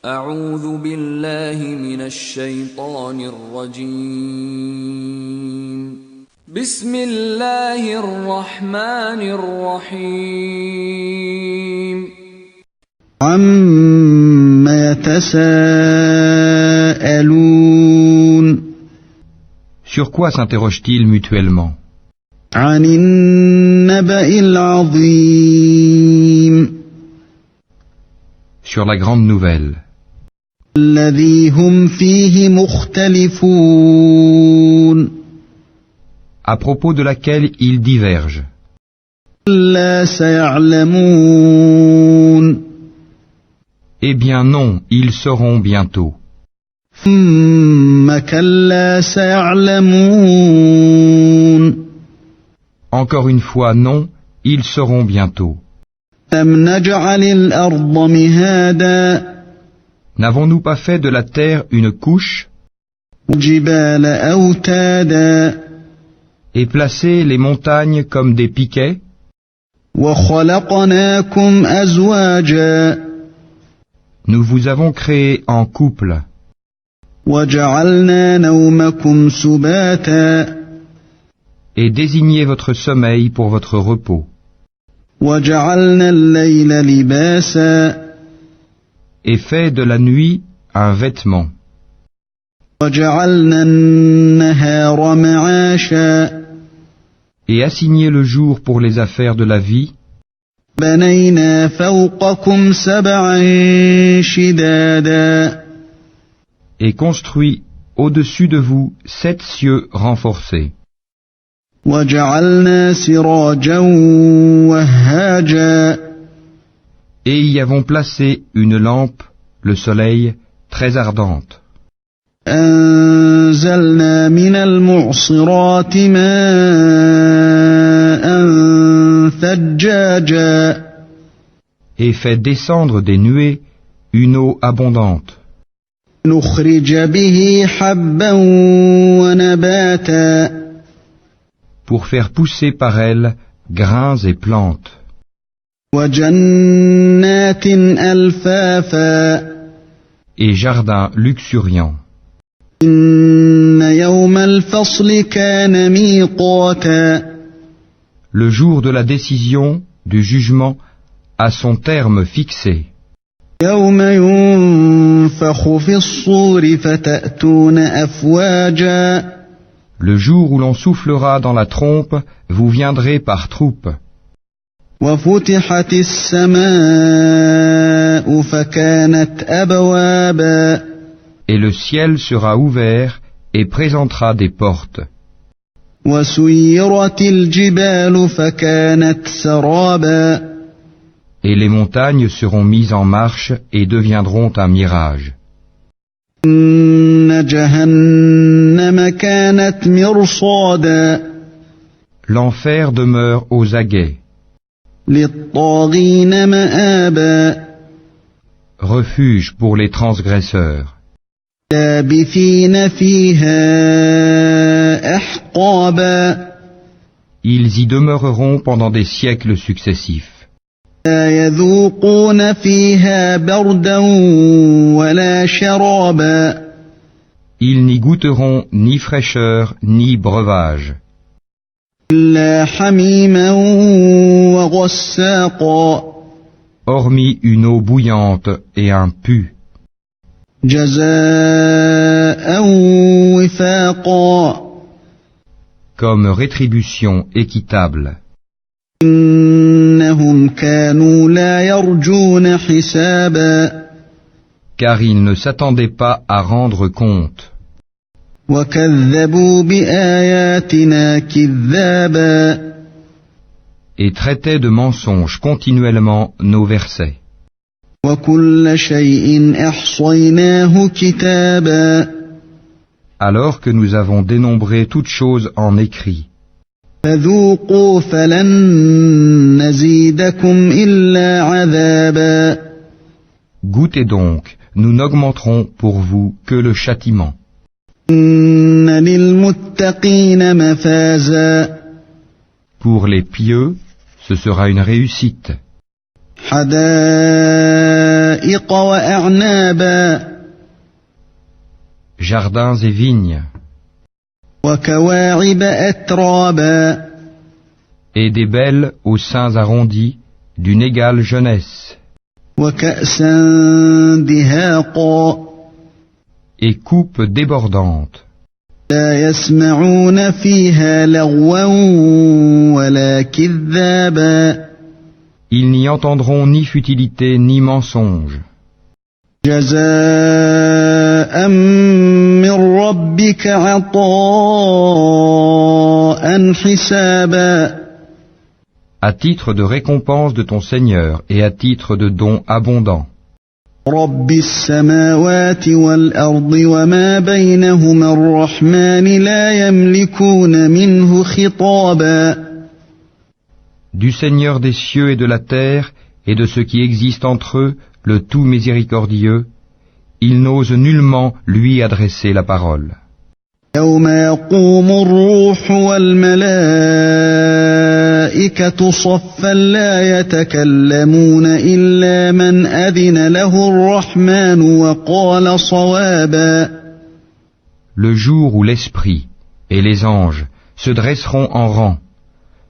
أعوذ بالله من الشيطان الرجيم بسم الله الرحمن الرحيم عَمَّ يَتَسَاءَلُونَ Sur quoi s'interrogent-ils mutuellement? عَنِ النَّبَإِ الْعَظِيمِ Sur la grande nouvelle, الَّذِي هُمْ فِيهِ مُخْتَلِفُونَ à propos de laquelle ils divergent. كَلَّا سَيَعْلَمُونَ Eh bien non, ils sauront bientôt. ثُمَّ كَلَّا سَيَعْلَمُونَ Encore une fois non, ils sauront bientôt. أَلَمْ نَجْعَلِ الْأَرْضَ مِهَادًا N'avons-nous pas fait de la terre une couche وَالْجِبَالَ أَوْتَادًا et placé les montagnes comme des piquets? وَخَلَقْنَاكُمْ أَزْوَاجًا Nous vous avons créé en couple وَجَعَلْنَا نَوْمَكُمْ سُبَاتًا et désigné votre sommeil pour votre repos وَجَعَلْنَا اللَّيْلَ لِبَاسًا et fait de la nuit un vêtement وَجَعَلْنَا النَّهَارَ مَعَاشًا et assigné le jour pour les affaires de la vie بَنَيْنَا فَوْقَكُمْ سَبْعًا شِدَادًا et construit au-dessus de vous 7 cieux renforcés وَجَعَلْنَا سِرَاجًا وَهَّاجًا et y avons placé une lampe, le soleil, très ardente. أَنزَلْنَا مِنَ الْمُعْصِرَاتِ مَاءً ثَجَّاجًا Et fait descendre des nuées une eau abondante, نُخْرِجَ بِهِ حَبًّا وَنَبَاتًا pour faire pousser par elle grains et plantes, وَجَنَّاتٍ أَلْفَافًا et jardins luxuriants. إِنَّ يَوْمَ الْفَصْلِ كَانَ مِيقَاتًا Le jour de la décision, du jugement, a son terme fixé. يَوْمَ يُنفَخُ فِي الصُّورِ فَتَأْتُونَ أَفْوَاجًا Le jour où l'on soufflera dans la trompe, vous viendrez par troupes. وَفُتِحَتِ السَّمَاءُ فَكَانَتْ أَبْوَابًا Et le ciel sera ouvert et présentera des portes. وَسُيِّرَتِ الْجِبَالُ فَكَانَتْ سَرَابًا Et les montagnes seront mises en marche et deviendront un mirage. إِنَّ جَهَنَّمَ كَانَتْ مِرْصَادًا L'enfer demeure aux aguets, لِلطَّاغِينَ مَآبًا refuge pour les transgresseurs. لَابِثِينَ فِيهَا أَحْقَابًا Ils y demeureront pendant des siècles successifs. لَا يَذُوقُونَ فِيهَا بَرْدًا وَلَا شَرَابًا Ils n'y goûteront ni fraîcheur ni breuvage, إِلَّا حَمِيمًا وَغَسَّاقًا hormis une eau bouillante et un pu, جَزَاءً وِفَاقًا comme rétribution équitable. إِنَّهُمْ كَانُوا لَا يَرْجُونَ حِسَابًا Car ils ne s'attendaient pas à rendre compte, وَكَذَّبُوا بِآيَاتِنَا كِذَّابًا et traitaient de mensonges continuellement nos versets. وَكُلَّ شَيْءٍ أَحْصَيْنَاهُ كِتَابًا Alors que nous avons dénombré toutes choses en écrit. فَذُوقُوا فَلَن نَّزِيدَكُمْ إِلَّا عَذَابًا Goûtez donc, nous n'augmenterons pour vous que le châtiment. إِنَّ لِلْمُتَّقِينَ مَفَازًا Pour les pieux, ce sera une réussite. وحدائق وأعنابا Jardins et vignes, وكواعب أترابا et des belles aux seins arrondis, d'une égale jeunesse, وكأسا دهاقا et coupes débordantes. لا يسمعون فيها لغوا ولا كذابا Ils n'y entendront ni futilité ni mensonge. جزاء من ربك عطاء حسابا À titre de récompense de ton Seigneur et à titre de don abondant. رب السماوات والأرض وما بينهما الرحمن لا يملكون منه خطابا Du Seigneur des cieux et de la terre et de ce qui existe entre eux, le tout miséricordieux, ils n'osent nullement lui adresser la parole. يوم يقوم الروح والملائكة صفا لا يتكلمون إلا من أذن له الرحمن وقال صوابا Le jour où l'Esprit et les anges se dresseront en rang,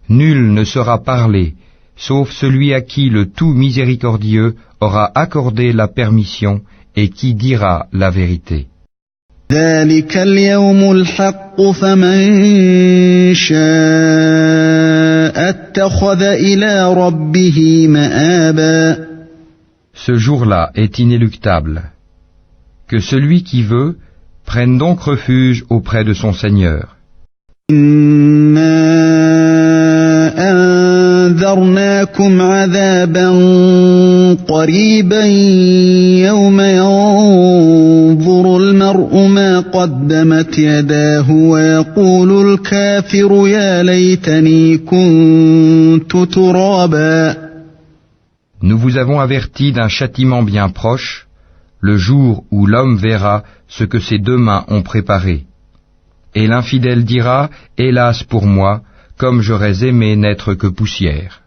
nul ne sera parlé, sauf celui à qui le tout miséricordieux aura accordé la permission et qui dira la vérité. ذلك اليوم الحق فمن شاء اتخذ إلى ربه مآبا Ce jour-là est inéluctable. Que celui qui veut prenne donc refuge auprès de son Seigneur. إنا أنذرناكم عذابا قريبا يوم ينظر المرء ما قدمت يداه ويقول الكافر يا ليتني كنت ترابا Nous vous avons averti d'un châtiment bien proche, le jour où l'homme verra ce que ses deux mains ont préparé. Et l'infidèle dira, hélas pour moi, comme j'aurais aimé n'être que poussière.